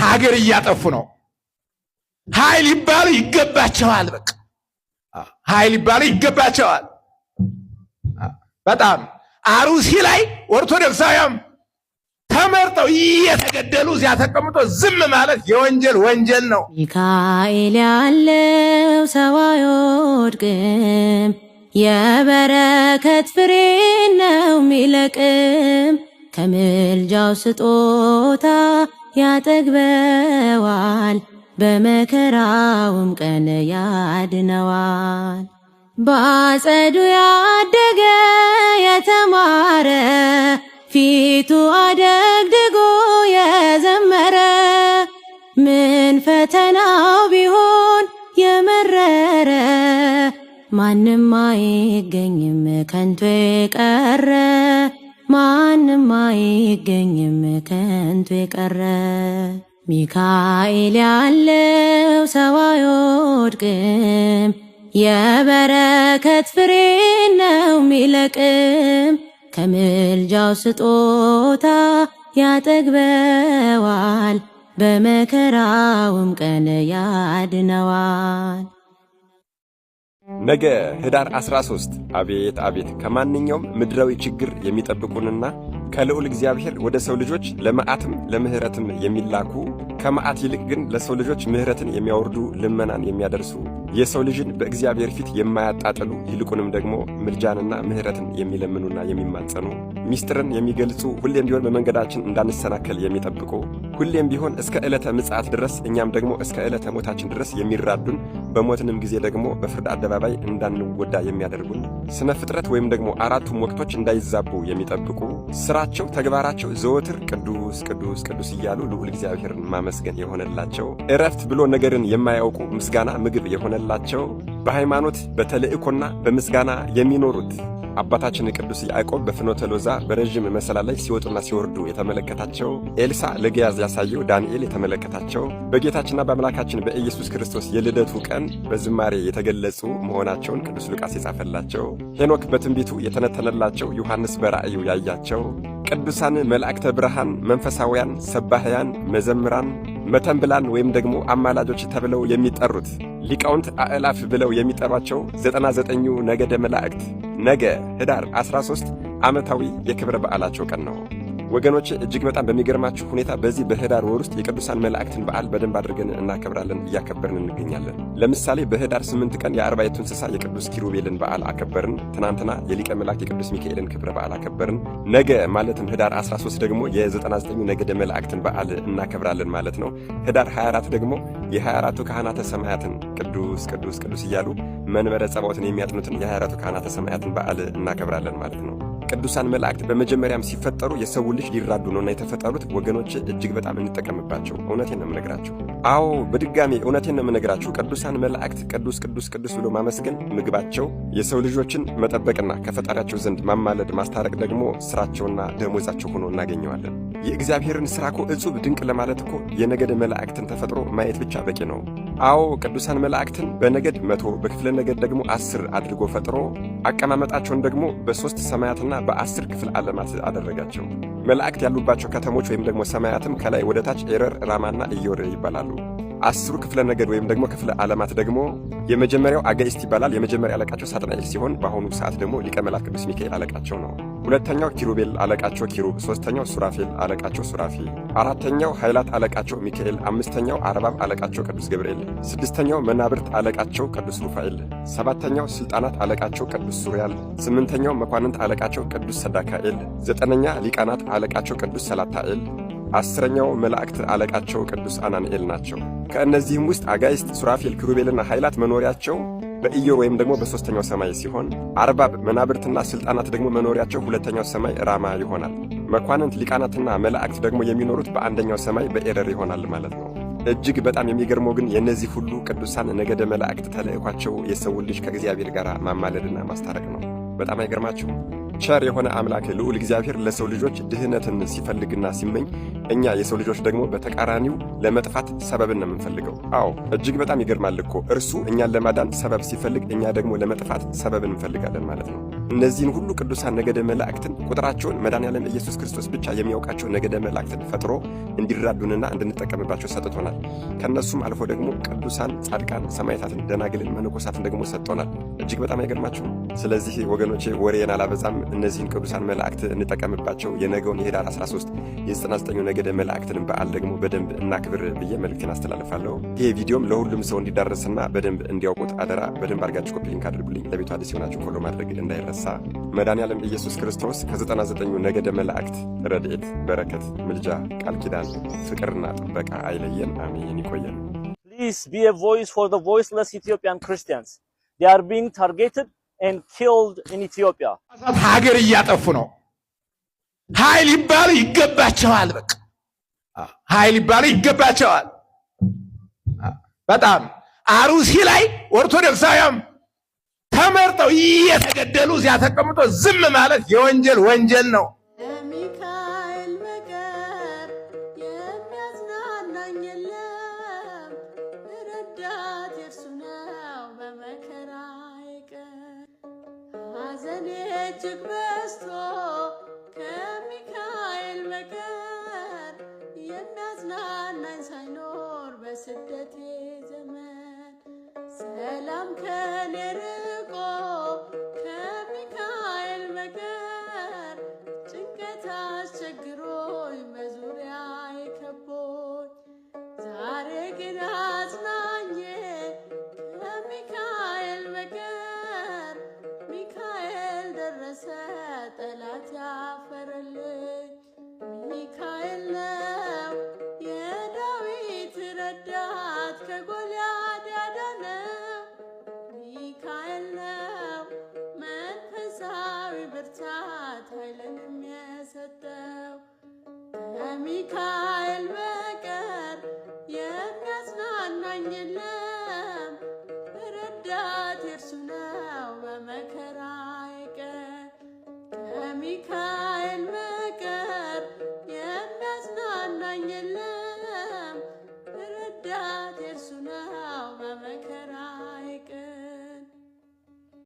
ሀገር እያጠፉ ነው። ኃይል ይባሉ ይገባቸዋል። በቃ ኃይል ይባሉ ይገባቸዋል። በጣም አሩሲ ላይ ኦርቶዶክሳውያን ተመርጠው እየተገደሉ እዚያ ተቀምጦ ዝም ማለት የወንጀል ወንጀል ነው። ሚካኤል ያለው ሰው አይወድቅም፣ የበረከት ፍሬ ነው የሚለቅም። ከምልጃው ስጦታ ያጠግበዋል፣ በመከራውም ቀን ያድነዋል። በአጸዱ ያደገ የተማረ ፊቱ አደግድጎ የዘመረ ምን ፈተናው ቢሆን የመረረ ማንም አይገኝም ከንቱ የቀረ ማንም አይገኝም ከንቱ የቀረ። ሚካኤል ያለው ሰው አይወድቅም፣ የበረከት ፍሬ ነው የሚለቅም። ከምልጃው ስጦታ ያጠግበዋል፣ በመከራውም ቀን ያድነዋል። ነገ ህዳር 13 አቤት አቤት ከማንኛውም ምድራዊ ችግር የሚጠብቁንና ከልዑል እግዚአብሔር ወደ ሰው ልጆች ለመዓትም ለምህረትም የሚላኩ ከመዓት ይልቅ ግን ለሰው ልጆች ምህረትን የሚያወርዱ ልመናን የሚያደርሱ የሰው ልጅን በእግዚአብሔር ፊት የማያጣጥሉ ይልቁንም ደግሞ ምልጃንና ምህረትን የሚለምኑና የሚማጸኑ ሚስጥርን የሚገልጹ ሁሌም ቢሆን በመንገዳችን እንዳንሰናከል የሚጠብቁ ሁሌም ቢሆን እስከ ዕለተ ምጽአት ድረስ እኛም ደግሞ እስከ ዕለተ ሞታችን ድረስ የሚራዱን በሞትንም ጊዜ ደግሞ በፍርድ አደባባይ እንዳንወዳ የሚያደርጉን ስነ ፍጥረት ወይም ደግሞ አራቱም ወቅቶች እንዳይዛቡ የሚጠብቁ ስራቸው ተግባራቸው ዘወትር ቅዱስ ቅዱስ ቅዱስ እያሉ ልዑል እግዚአብሔርን ማመስገን የሆነላቸው እረፍት ብሎ ነገርን የማያውቁ ምስጋና ምግብ የሆነላቸው በሃይማኖት በተልእኮና በምስጋና የሚኖሩት አባታችን ቅዱስ ያዕቆብ በፍኖተ ሎዛ በረጅም መሰላል ላይ ሲወጡና ሲወርዱ የተመለከታቸው ኤልሳ ለገያዝ ያሳየው ዳንኤል የተመለከታቸው በጌታችንና በአምላካችን በኢየሱስ ክርስቶስ የልደቱ ቀን በዝማሬ የተገለጹ መሆናቸውን ቅዱስ ሉቃስ የጻፈላቸው ሄኖክ በትንቢቱ የተነተነላቸው ዮሐንስ በራእዩ ያያቸው ቅዱሳን መላእክተ ብርሃን መንፈሳውያን ሰባህያን መዘምራን መተንብላን ወይም ደግሞ አማላጆች ተብለው የሚጠሩት ሊቃውንት አእላፍ ብለው የሚጠሯቸው 99ኙ ነገደ መላእክት ነገ ህዳር 13 ዓመታዊ የክብረ በዓላቸው ቀን ነው። ወገኖች እጅግ በጣም በሚገርማችሁ ሁኔታ በዚህ በህዳር ወር ውስጥ የቅዱሳን መላእክትን በዓል በደንብ አድርገን እናከብራለን፣ እያከበርን እንገኛለን። ለምሳሌ በህዳር 8 ቀን የአርባዕቱ እንስሳ የቅዱስ ኪሩቤልን በዓል አከበርን። ትናንትና የሊቀ መላእክት የቅዱስ ሚካኤልን ክብረ በዓል አከበርን። ነገ ማለትም ህዳር 13 ደግሞ የ99ኙ ነገደ መላእክትን በዓል እናከብራለን ማለት ነው። ህዳር 24 ደግሞ የ24ቱ ካህናተ ሰማያትን ቅዱስ ቅዱስ ቅዱስ እያሉ መንበረ ጸባዖትን የሚያጥኑትን የ24ቱ ካህናተ ሰማያትን በዓል እናከብራለን ማለት ነው። ቅዱሳን መላእክት በመጀመሪያም ሲፈጠሩ የሰው ልጅ ሊራዱ ነውና የተፈጠሩት። ወገኖች እጅግ በጣም እንጠቀምባቸው። እውነቴን ነው የምነግራችሁ። አዎ በድጋሚ እውነቴን ነው የምነግራችሁ። ቅዱሳን መላእክት ቅዱስ ቅዱስ ቅዱስ ብሎ ማመስገን ምግባቸው፣ የሰው ልጆችን መጠበቅና ከፈጣሪያቸው ዘንድ ማማለድ ማስታረቅ ደግሞ ስራቸውና ደሞዛቸው ሆኖ እናገኘዋለን። የእግዚአብሔርን ስራ እኮ እጹብ ድንቅ ለማለት እኮ የነገደ መላእክትን ተፈጥሮ ማየት ብቻ በቂ ነው። አዎ ቅዱሳን መላእክትን በነገድ 100 በክፍለ ነገድ ደግሞ 10 አድርጎ ፈጥሮ አቀማመጣቸውን ደግሞ በ3 ሰማያትና በ10 ክፍል ዓለማት አደረጋቸው። መላእክት ያሉባቸው ከተሞች ወይም ደግሞ ሰማያትም ከላይ ወደ ታች ኤረር፣ ራማና ኢዮር ይባላሉ። 10ሩ ክፍለ ነገድ ወይም ደግሞ ክፍለ ዓለማት ደግሞ የመጀመሪያው አጋዕዝት ይባላል። የመጀመሪያ አለቃቸው ሳጥናኤል ሲሆን በአሁኑ ሰዓት ደግሞ ሊቀ መላእክት ቅዱስ ሚካኤል አለቃቸው ነው። ሁለተኛው ኪሩቤል አለቃቸው ኪሩብ፣ ሶስተኛው ሱራፌል አለቃቸው ሱራፊ፣ አራተኛው ኃይላት አለቃቸው ሚካኤል፣ አምስተኛው አርባብ አለቃቸው ቅዱስ ገብርኤል፣ ስድስተኛው መናብርት አለቃቸው ቅዱስ ሩፋኤል፣ ሰባተኛው ስልጣናት አለቃቸው ቅዱስ ሱሪያል፣ ስምንተኛው መኳንንት አለቃቸው ቅዱስ ሰዳካኤል፣ ዘጠነኛ ሊቃናት አለቃቸው ቅዱስ ሰላታኤል፣ 10ኛው መላእክት አለቃቸው ቅዱስ አናንኤል ናቸው። ከእነዚህም ውስጥ አጋዕዝት ሱራፌል ኪሩቤልና ኃይላት መኖሪያቸው በኢዮር ወይም ደግሞ በሶስተኛው ሰማይ ሲሆን አርባብ መናብርትና ስልጣናት ደግሞ መኖሪያቸው ሁለተኛው ሰማይ ራማ ይሆናል። መኳንንት ሊቃናትና መላእክት ደግሞ የሚኖሩት በአንደኛው ሰማይ በኤረር ይሆናል ማለት ነው። እጅግ በጣም የሚገርመው ግን የእነዚህ ሁሉ ቅዱሳን ነገደ መላእክት ተልእኳቸው የሰው ልጅ ከእግዚአብሔር ጋር ማማለድና ማስታረቅ ነው። በጣም አይገርማችሁ? ቸር የሆነ አምላክ ልዑል እግዚአብሔር ለሰው ልጆች ድህነትን ሲፈልግና ሲመኝ እኛ የሰው ልጆች ደግሞ በተቃራኒው ለመጥፋት ሰበብን ነው የምንፈልገው። አዎ እጅግ በጣም ይገርማል እኮ እርሱ እኛን ለማዳን ሰበብ ሲፈልግ፣ እኛ ደግሞ ለመጥፋት ሰበብን እንፈልጋለን ማለት ነው። እነዚህን ሁሉ ቅዱሳን ነገደ መላእክትን ቁጥራቸውን መድኃኔዓለም ኢየሱስ ክርስቶስ ብቻ የሚያውቃቸው ነገደ መላእክትን ፈጥሮ እንዲራዱንና እንድንጠቀምባቸው ሰጥቶናል። ከነሱም አልፎ ደግሞ ቅዱሳን ጻድቃን፣ ሰማዕታትን፣ ደናግልን፣ መነኮሳትን ደግሞ ሰጥቶናል። እጅግ በጣም አይገርማችሁም? ስለዚህ ወገኖቼ ወሬን አላበዛም። እነዚህን ቅዱሳን መላእክት እንጠቀምባቸው። የነገውን የኅዳር 13 የ99 ነገደ መላእክትን በዓል ደግሞ በደንብ እናክብር ብዬ መልእክቴን አስተላልፋለሁ። ይሄ ቪዲዮም ለሁሉም ሰው እንዲዳረስና በደንብ እንዲያውቁት አደራ በደንብ አድርጋችሁ ኮፒ ሊንክ አድርጉልኝ። ለቤቱ አዲስ የሆናችሁ ፎሎ ማድረግ እንዳይረሳ። መድኃኔዓለም ኢየሱስ ክርስቶስ ከ99 ነገደ መላእክት ረድኤት፣ በረከት፣ ምልጃ፣ ቃል ኪዳን፣ ፍቅርና ጥበቃ አይለየን። አሜን። ይቆየን። Please be a voice for the voiceless Ethiopian Christians. They are being targeted and killed in Ethiopia. ሀገር እያጠፉ ነው። ኃይል ይባሉ ይገባቸዋል። በቃ ኃይል ይባሉ ይገባቸዋል። በጣም አሩሲ ላይ ኦርቶዶክሳውያን ተመርጠው እየተገደሉ ሲያተቀምጦ ዝም ማለት የወንጀል ወንጀል ነው። ሚካኤል በቀር የሚያጽናናኝ የለም፣ ረዳት የእርሱ ነው በመከራዬ ቀን። ሐዘኔ እጅግ በዝቶ ከሚካኤል በቀር የሚያጽናናኝ ሳይኖር በስደቴ ዘመን። ሰላም ከኔ ርቆ ከሚካኤል በቀር ጭንቀት አስቸግሮኝ በዙሪያዬ ከቦኝ። ዛሬ ግን አጽናኜ ከሚካኤል በቀር ሚካኤል ደረሰ ጠላት ያፈረልኝ። ሚካኤል ነው የዳዊት ረዳት ከጎልያድ ያዳነው። ሚካኤል ነው መንፈሳዊ ብርታት ኃይልንም የሰጠው። ከሚካኤል በቀር የሚያጽናናኝ የለም፣ ረዳት የእርሱ ነው በመከራዬ ቀን። ከሚካኤል